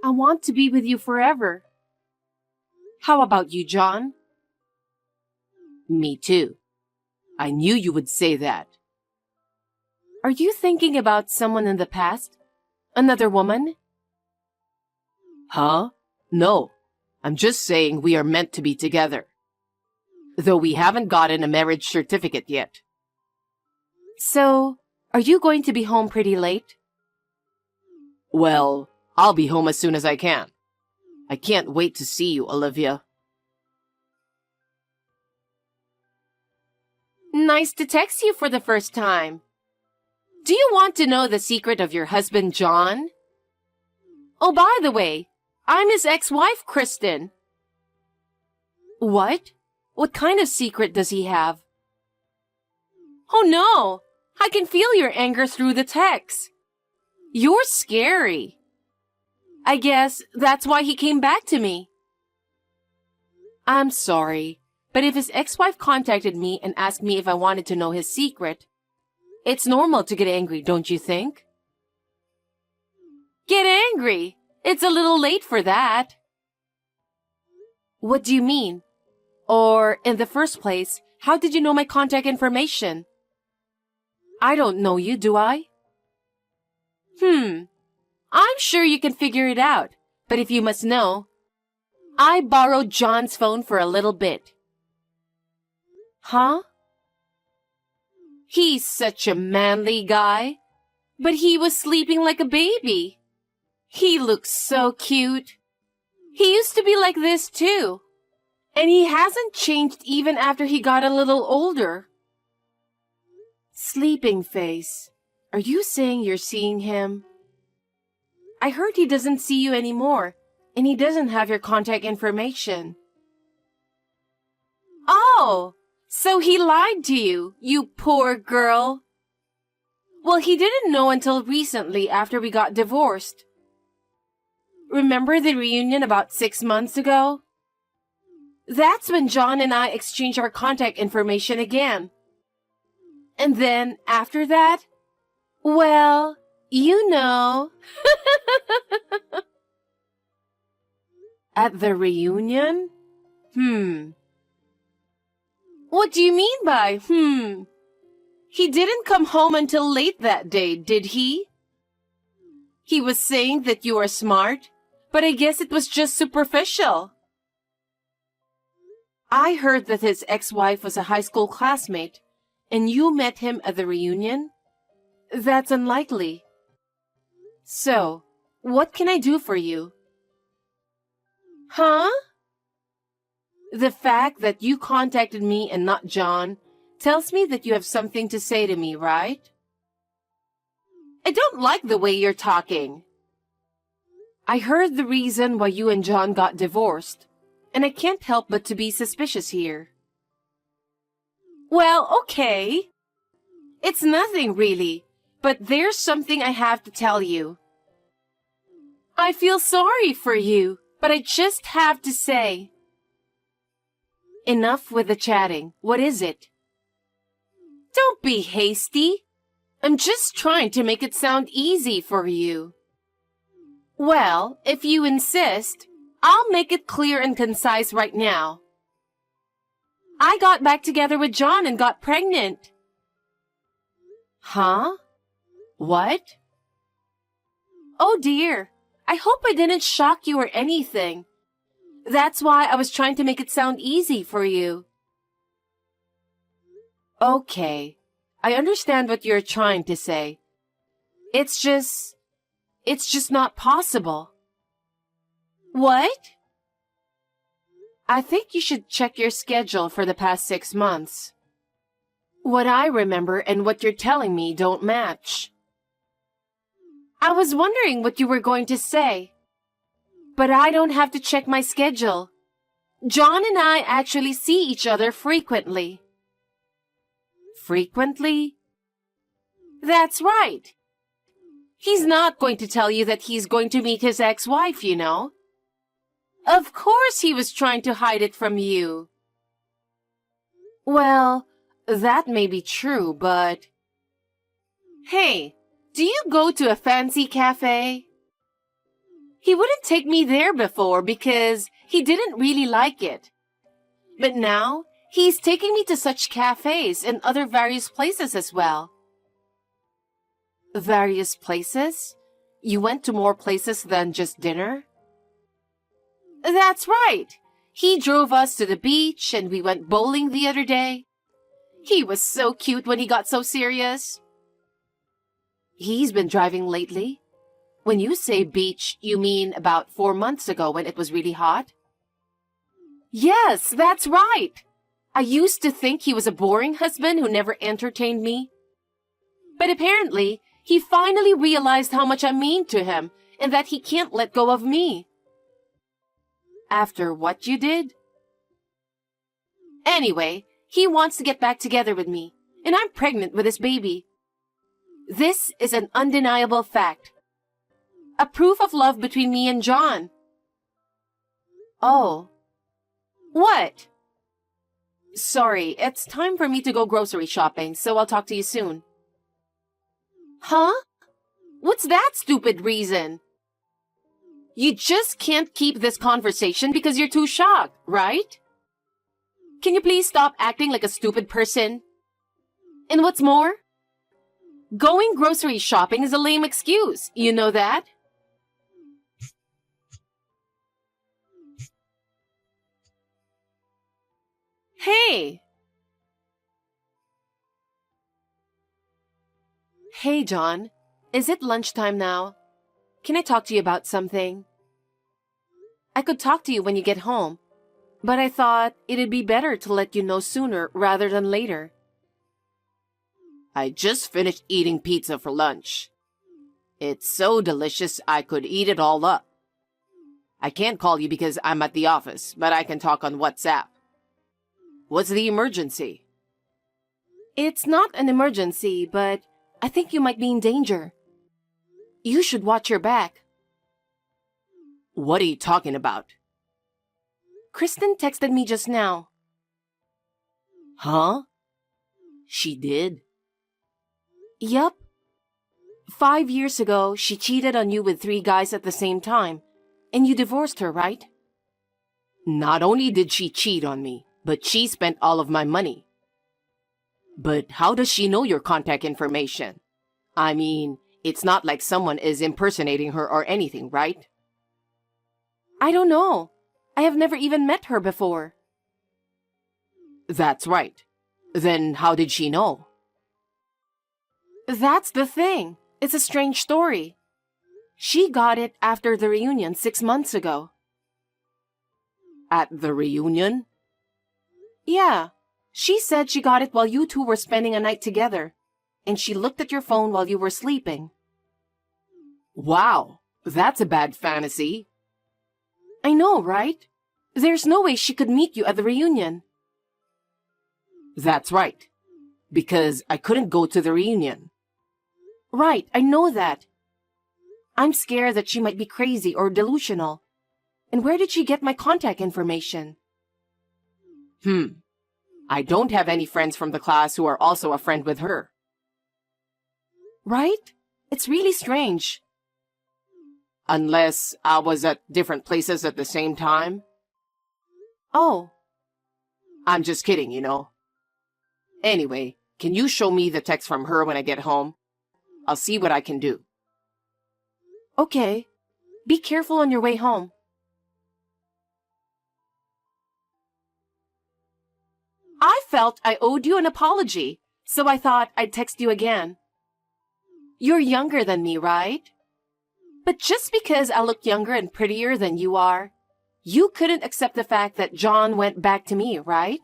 I want to be with you forever. How about you, John? Me too. I knew you would say that. Are you thinking about someone in the past? Another woman? Huh? No. I'm just saying we are meant to be together. Though we haven't gotten a marriage certificate yet. So, are you going to be home pretty late? Well, I'll be home as soon as I can. I can't wait to see you, Olivia. Nice to text you for the first time. Do you want to know the secret of your husband, John? Oh, by the way, I'm his ex-wife, Kristen. What? What kind of secret does he have? Oh no! I can feel your anger through the text. You're scary. I guess that's why he came back to me. I'm sorry, but if his ex-wife contacted me and asked me if I wanted to know his secret, it's normal to get angry, don't you think? Get angry? It's a little late for that. What do you mean? Or, in the first place, how did you know my contact information? I don't know you, do I? I'm sure you can figure it out, but if you must know, I borrowed John's phone for a little bit. Huh? He's such a manly guy, but he was sleeping like a baby. He looks so cute. He used to be like this too, and he hasn't changed even after he got a little older. Sleeping face. Are you saying you're seeing him? I heard he doesn't see you anymore, and he doesn't have your contact information. Oh, so he lied to you, you poor girl. Well, he didn't know until recently after we got divorced. Remember the reunion about 6 months ago? That's when John and I exchanged our contact information again. And then, after that, well, you know. At the reunion? What do you mean by, He didn't come home until late that day, did he? He was saying that you are smart, but I guess it was just superficial. I heard that his ex-wife was a high school classmate, and you met him at the reunion? That's unlikely. So, what can I do for you? Huh? The fact that you contacted me and not John tells me that you have something to say to me, right? I don't like the way you're talking. I heard the reason why you and John got divorced, and I can't help but to be suspicious here. Well, okay. It's nothing really, but there's something I have to tell you. I feel sorry for you, but I just have to say. Enough with the chatting. What is it? Don't be hasty. I'm just trying to make it sound easy for you. Well, if you insist, I'll make it clear and concise right now. I got back together with John and got pregnant. Huh? What? Oh dear, I hope I didn't shock you or anything. That's why I was trying to make it sound easy for you. Okay, I understand what you're trying to say. It's just not possible. What? I think you should check your schedule for the past 6 months. What I remember and what you're telling me don't match. I was wondering what you were going to say. But I don't have to check my schedule. John and I actually see each other frequently. Frequently? That's right. He's not going to tell you that he's going to meet his ex-wife, you know. Of course he was trying to hide it from you. Well, that may be true, but... Hey, do you go to a fancy cafe? He wouldn't take me there before because he didn't really like it. But now, he's taking me to such cafes and other various places as well. Various places? You went to more places than just dinner? That's right. He drove us to the beach and we went bowling the other day. He was so cute when he got so serious. He's been driving lately? When you say beach, you mean about 4 months ago when it was really hot? Yes, that's right. I used to think he was a boring husband who never entertained me. But apparently, he finally realized how much I mean to him and that he can't let go of me. After what you did? Anyway, he wants to get back together with me, and I'm pregnant with his baby. This is an undeniable fact. A proof of love between me and John. Oh. What? Sorry, it's time for me to go grocery shopping, so I'll talk to you soon. Huh? What's that stupid reason? You just can't keep this conversation because you're too shocked, right? Can you please stop acting like a stupid person? And what's more? Going grocery shopping is a lame excuse. You know that? Hey! Hey, John. Is it lunchtime now? Can I talk to you about something? I could talk to you when you get home, but I thought it'd be better to let you know sooner rather than later. I just finished eating pizza for lunch. It's so delicious I could eat it all up. I can't call you because I'm at the office, but I can talk on WhatsApp. What's the emergency? It's not an emergency, but I think you might be in danger. You should watch your back. What are you talking about? Kristen texted me just now. Huh? She did? Yup. 5 years ago, she cheated on you with 3 guys at the same time, and you divorced her, right? Not only did she cheat on me, but she spent all of my money. But how does she know your contact information? I mean, it's not like someone is impersonating her or anything, right? I don't know. I have never even met her before. That's right. Then how did she know? That's the thing. It's a strange story. She got it after the reunion 6 months ago. At the reunion? Yeah. She said she got it while you two were spending a night together, and she looked at your phone while you were sleeping. Wow, that's a bad fantasy. I know, right? There's no way she could meet you at the reunion. That's right. Because I couldn't go to the reunion. Right, I know that. I'm scared that she might be crazy or delusional. And where did she get my contact information? I don't have any friends from the class who are also a friend with her. Right? It's really strange. Unless I was at different places at the same time. Oh. I'm just kidding, you know. Anyway, can you show me the text from her when I get home? I'll see what I can do. Okay. Be careful on your way home. I felt I owed you an apology, so I thought I'd text you again. You're younger than me, right? But just because I look younger and prettier than you are, you couldn't accept the fact that John went back to me, right?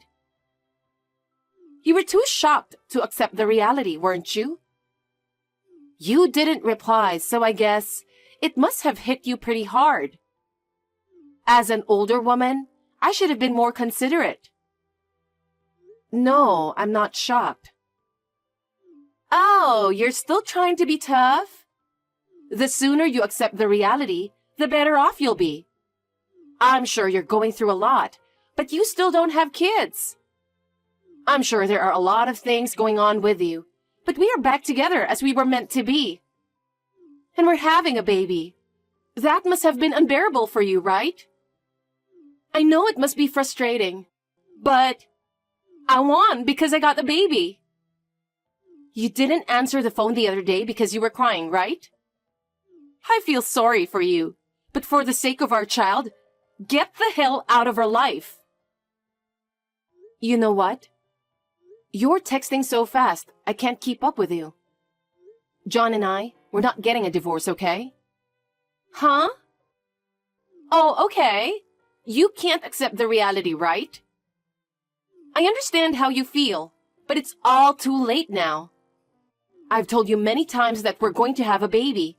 You were too shocked to accept the reality, weren't you? You didn't reply, so I guess it must have hit you pretty hard. As an older woman, I should have been more considerate. No, I'm not shocked. Oh, you're still trying to be tough? The sooner you accept the reality, the better off you'll be. I'm sure you're going through a lot, but you still don't have kids. I'm sure there are a lot of things going on with you, but we are back together as we were meant to be. And we're having a baby. That must have been unbearable for you, right? I know it must be frustrating, but I won because I got the baby. You didn't answer the phone the other day because you were crying, right? I feel sorry for you, but for the sake of our child, get the hell out of her life. You know what? You're texting so fast, I can't keep up with you. John and we're not getting a divorce, okay? Huh? Oh, okay. You can't accept the reality, right? I understand how you feel, but it's all too late now. I've told you many times that we're going to have a baby,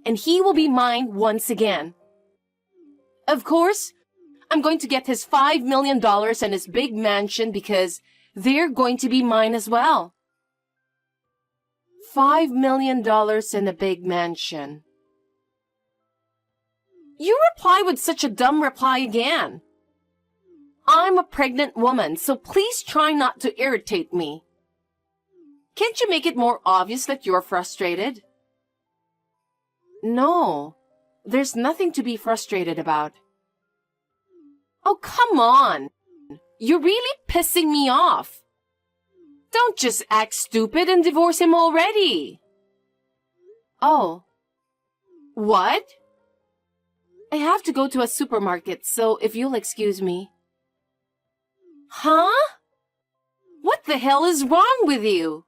and he will be mine once again. Of course, I'm going to get his $5 million and his big mansion because they're going to be mine as well. $5 million and a big mansion. You reply with such a dumb reply again. I'm a pregnant woman, so please try not to irritate me. Can't you make it more obvious that you're frustrated? No, there's nothing to be frustrated about. Oh, come on. You're really pissing me off. Don't just act stupid and divorce him already. Oh. What? I have to go to a supermarket, so if you'll excuse me. Huh? What the hell is wrong with you?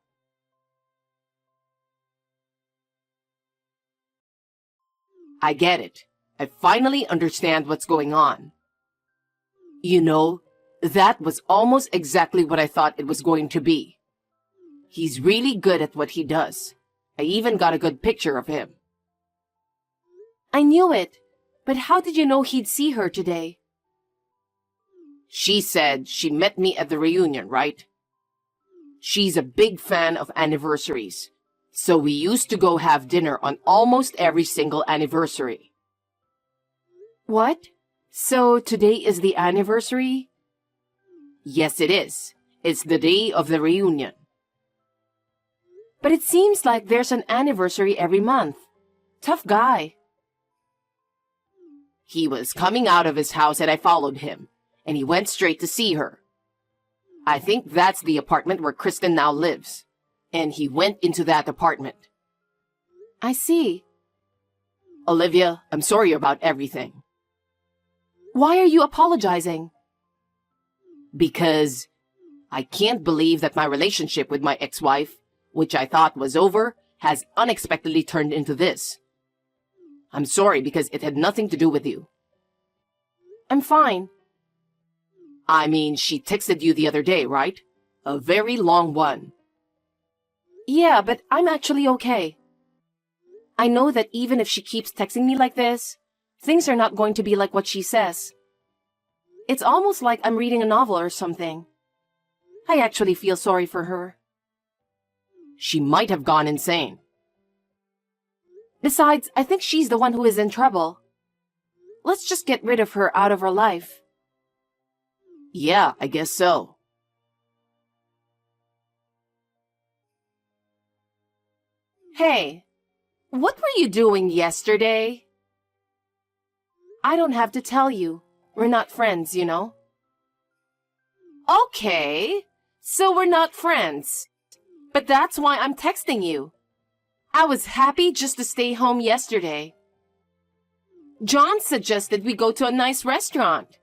I get it. I finally understand what's going on. You know, that was almost exactly what I thought it was going to be. He's really good at what he does. I even got a good picture of him. I knew it, but how did you know he'd see her today? She said she met me at the reunion, right? She's a big fan of anniversaries, so we used to go have dinner on almost every single anniversary. What? So today is the anniversary? Yes, it is. It's the day of the reunion. But it seems like there's an anniversary every month. Tough guy. He was coming out of his house and I followed him, and he went straight to see her. I think that's the apartment where Kristen now lives, and he went into that apartment. I see. Olivia, I'm sorry about everything. Why are you apologizing? Because I can't believe that my relationship with my ex-wife, which I thought was over, has unexpectedly turned into this. I'm sorry because it had nothing to do with you. I'm fine. I mean, she texted you the other day, right? A very long one. Yeah, but I'm actually okay. I know that even if she keeps texting me like this, things are not going to be like what she says. It's almost like I'm reading a novel or something. I actually feel sorry for her. She might have gone insane. Besides, I think she's the one who is in trouble. Let's just get rid of her out of our life. Yeah, I guess so. Hey, what were you doing yesterday? I don't have to tell you. We're not friends, you know. Okay, so we're not friends. But that's why I'm texting you. I was happy just to stay home yesterday. John suggested we go to a nice restaurant.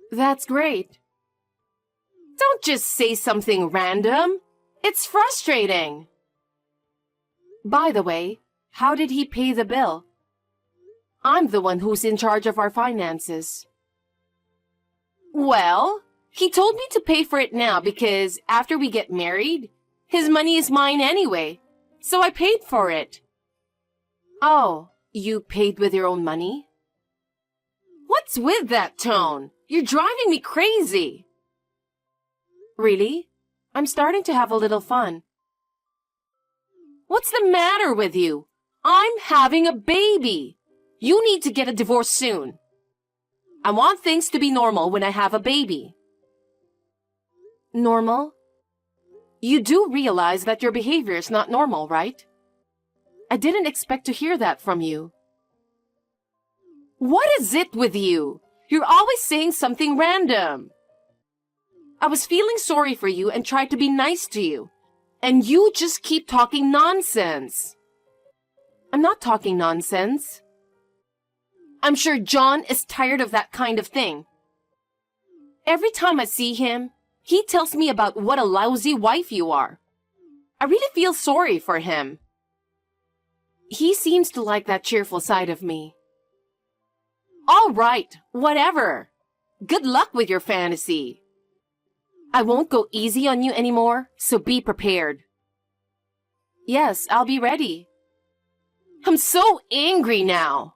That's great. Don't just say something random. It's frustrating. By the way, how did he pay the bill? I'm the one who's in charge of our finances. Well, he told me to pay for it now because after we get married, his money is mine anyway, so I paid for it. Oh, you paid with your own money? What's with that tone? You're driving me crazy. Really? I'm starting to have a little fun. What's the matter with you? I'm having a baby. You need to get a divorce soon. I want things to be normal when I have a baby. Normal? You do realize that your behavior is not normal, right? I didn't expect to hear that from you. What is it with you? You're always saying something random. I was feeling sorry for you and tried to be nice to you. And you just keep talking nonsense. I'm not talking nonsense. I'm sure John is tired of that kind of thing. Every time I see him, he tells me about what a lousy wife you are. I really feel sorry for him. He seems to like that cheerful side of me. All right, whatever. Good luck with your fantasy. I won't go easy on you anymore, so be prepared. Yes, I'll be ready. I'm so angry now.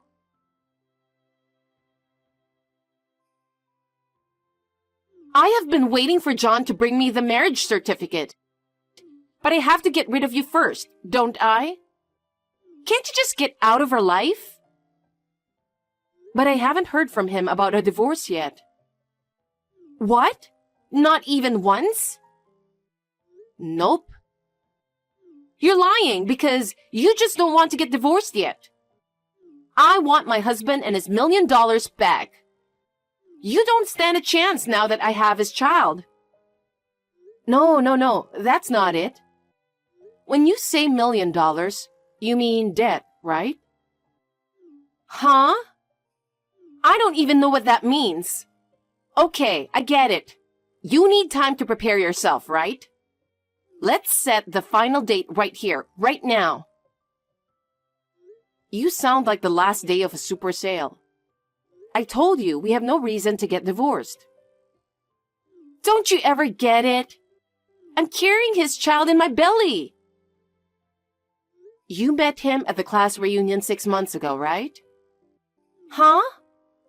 I have been waiting for John to bring me the marriage certificate. But I have to get rid of you first, don't I? Can't you just get out of our life? But I haven't heard from him about a divorce yet. What? Not even once? Nope. You're lying because you just don't want to get divorced yet. I want my husband and his $1 million back. You don't stand a chance now that I have his child. No, that's not it. When you say $1 million, you mean debt, right? Huh? I don't even know what that means. Okay, I get it. You need time to prepare yourself, right? Let's set the final date right here, right now. You sound like the last day of a super sale. I told you we have no reason to get divorced. Don't you ever get it? I'm carrying his child in my belly. You met him at the class reunion 6 months ago, right? Huh?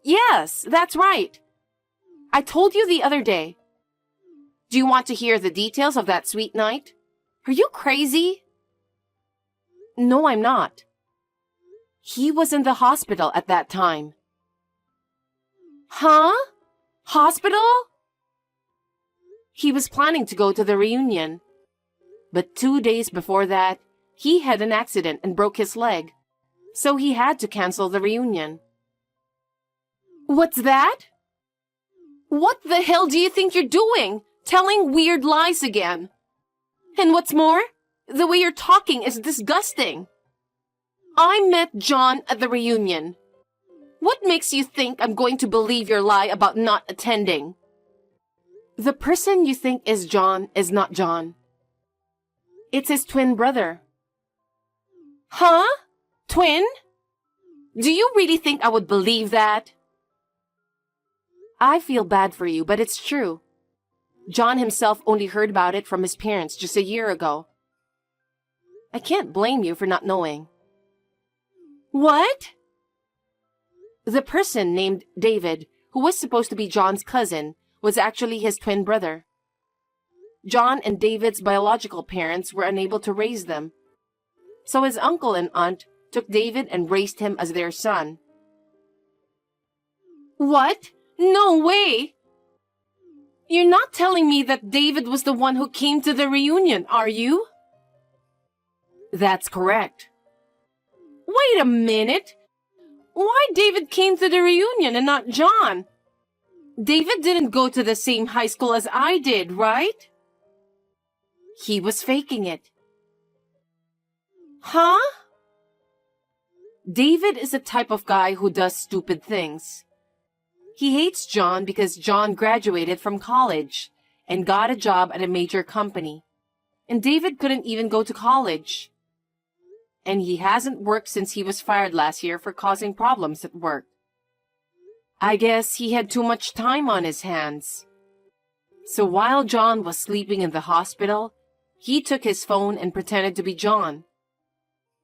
Yes, that's right. I told you the other day. Do you want to hear the details of that sweet night? Are you crazy? No, I'm not. He was in the hospital at that time. Huh? Hospital? He was planning to go to the reunion. But 2 days before that, he had an accident and broke his leg. So he had to cancel the reunion. What's that? What the hell do you think you're doing? Telling weird lies again. And what's more, the way you're talking is disgusting. I met John at the reunion. What makes you think I'm going to believe your lie about not attending? The person you think is John is not John. It's his twin brother. Huh? Twin? Do you really think I would believe that? I feel bad for you, but it's true. John himself only heard about it from his parents just a year ago. I can't blame you for not knowing. What? The person named David, who was supposed to be John's cousin, was actually his twin brother. John and David's biological parents were unable to raise them. So his uncle and aunt took David and raised him as their son. What? No way! You're not telling me that David was the one who came to the reunion, are you? That's correct. Wait a minute! Why David came to the reunion and not John? David didn't go to the same high school as I did, right? He was faking it. Huh? David is the type of guy who does stupid things. He hates John because John graduated from college and got a job at a major company. And David couldn't even go to college. And he hasn't worked since he was fired last year for causing problems at work. I guess he had too much time on his hands. So while John was sleeping in the hospital, he took his phone and pretended to be John.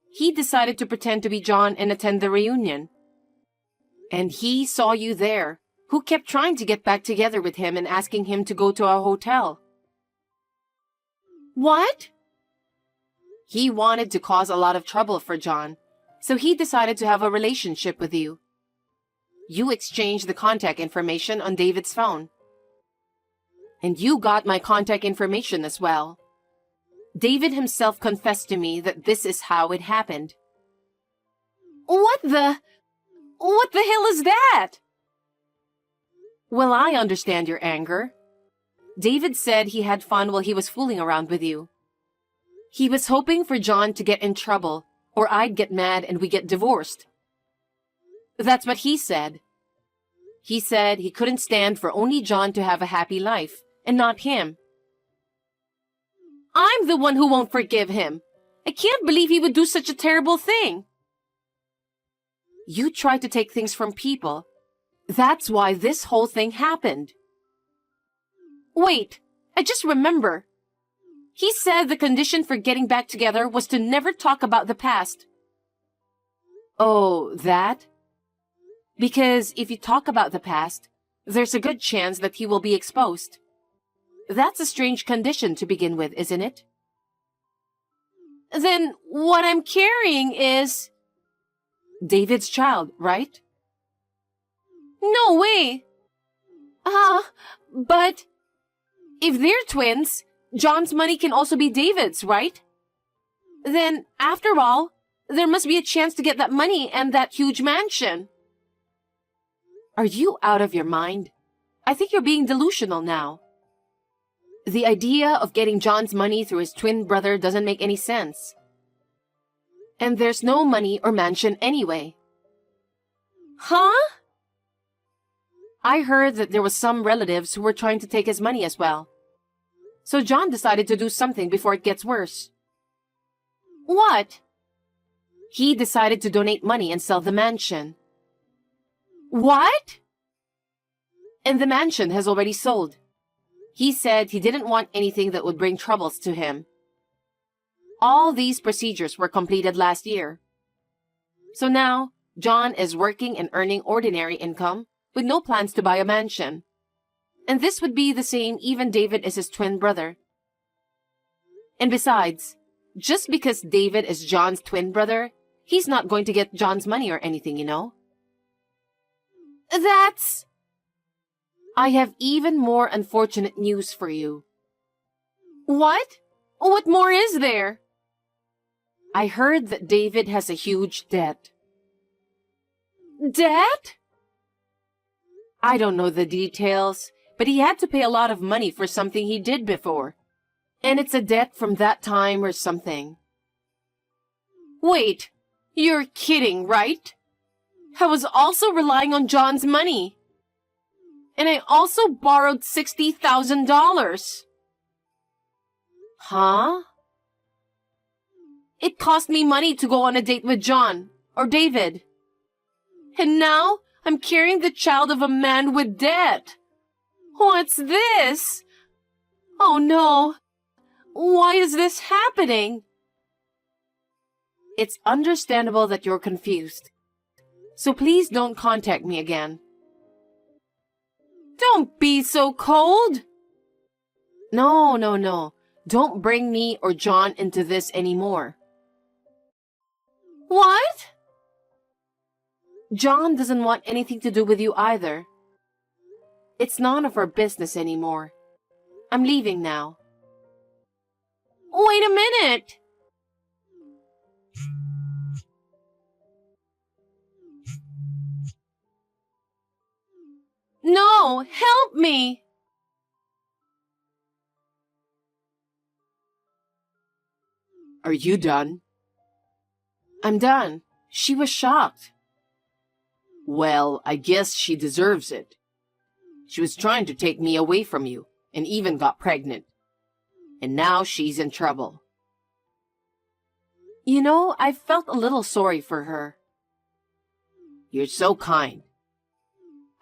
He decided to pretend to be John and attend the reunion. And he saw you there, who kept trying to get back together with him and asking him to go to a hotel. What? He wanted to cause a lot of trouble for John, so he decided to have a relationship with you. You exchanged the contact information on David's phone. And you got my contact information as well. David himself confessed to me that this is how it happened. What the the hell is that? Well, I understand your anger. David said he had fun while he was fooling around with you. He was hoping for John to get in trouble, or I'd get mad and we get divorced. That's what he said. He said he couldn't stand for only John to have a happy life, and not him. I'm the one who won't forgive him. I can't believe he would do such a terrible thing. You try to take things from people. That's why this whole thing happened. Wait, I just remember. He said the condition for getting back together was to never talk about the past. Oh, that? Because if you talk about the past, there's a good chance that he will be exposed. That's a strange condition to begin with, isn't it? Then what I'm carrying is... David's child, right? No way! But... if they're twins, John's money can also be David's, right? Then, after all, there must be a chance to get that money and that huge mansion. Are you out of your mind? I think you're being delusional now. The idea of getting John's money through his twin brother doesn't make any sense. And there's no money or mansion anyway. Huh? I heard that there was some relatives who were trying to take his money as well. So John decided to do something before it gets worse. What? He decided to donate money and sell the mansion. What? And the mansion has already sold. He said he didn't want anything that would bring troubles to him. All these procedures were completed last year. So now, John is working and earning ordinary income with no plans to buy a mansion. And this would be the same even David is his twin brother. And besides, just because David is John's twin brother, he's not going to get John's money or anything, you know? That's... I have even more unfortunate news for you. What? What more is there? I heard that David has a huge debt. Debt? I don't know the details, but he had to pay a lot of money for something he did before. And it's a debt from that time or something. Wait, you're kidding, right? I was also relying on John's money. And I also borrowed $60,000. Huh? It cost me money to go on a date with John, or David. And now I'm carrying the child of a man with debt. What's this? Oh no. Why is this happening? It's understandable that you're confused. So please don't contact me again. Don't be so cold. No. Don't bring me or John into this anymore. What? John doesn't want anything to do with you either. It's none of our business anymore. I'm leaving now. Wait a minute. No, help me. Are you done? I'm done. She was shocked. Well, I guess she deserves it. She was trying to take me away from you and even got pregnant. And now she's in trouble. You know, I felt a little sorry for her. You're so kind.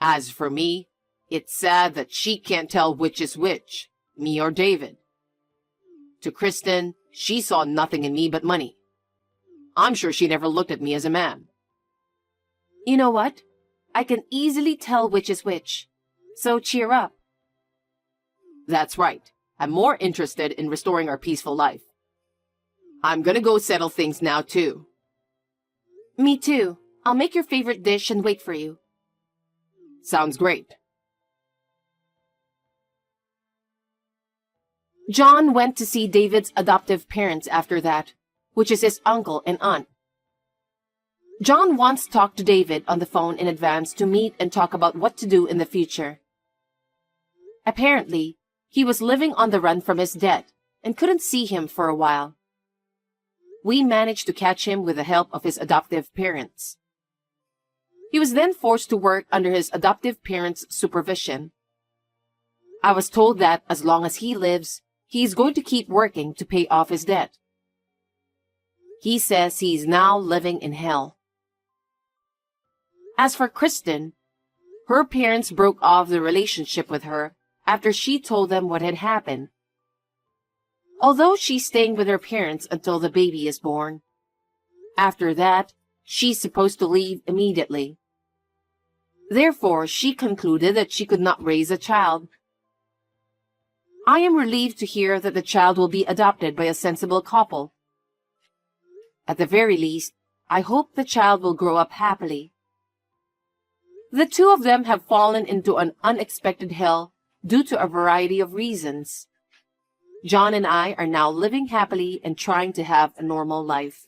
As for me, it's sad that she can't tell which is which, me or David. To Kristen, she saw nothing in me but money. I'm sure she never looked at me as a man. You know what? I can easily tell which is which. So cheer up. That's right. I'm more interested in restoring our peaceful life. I'm gonna go settle things now, too. Me too. I'll make your favorite dish and wait for you. Sounds great. John went to see David's adoptive parents after that, which is his uncle and aunt. John once talked to David on the phone in advance to meet and talk about what to do in the future. Apparently, he was living on the run from his debt and couldn't see him for a while. We managed to catch him with the help of his adoptive parents. He was then forced to work under his adoptive parents' supervision. I was told that as long as he lives, he is going to keep working to pay off his debt. He says he is now living in hell. As for Kristen, her parents broke off the relationship with her after she told them what had happened. Although she's staying with her parents until the baby is born. After that, she's supposed to leave immediately. Therefore, she concluded that she could not raise a child. I am relieved to hear that the child will be adopted by a sensible couple. At the very least, I hope the child will grow up happily. The two of them have fallen into an unexpected hell due to a variety of reasons. John and I are now living happily and trying to have a normal life.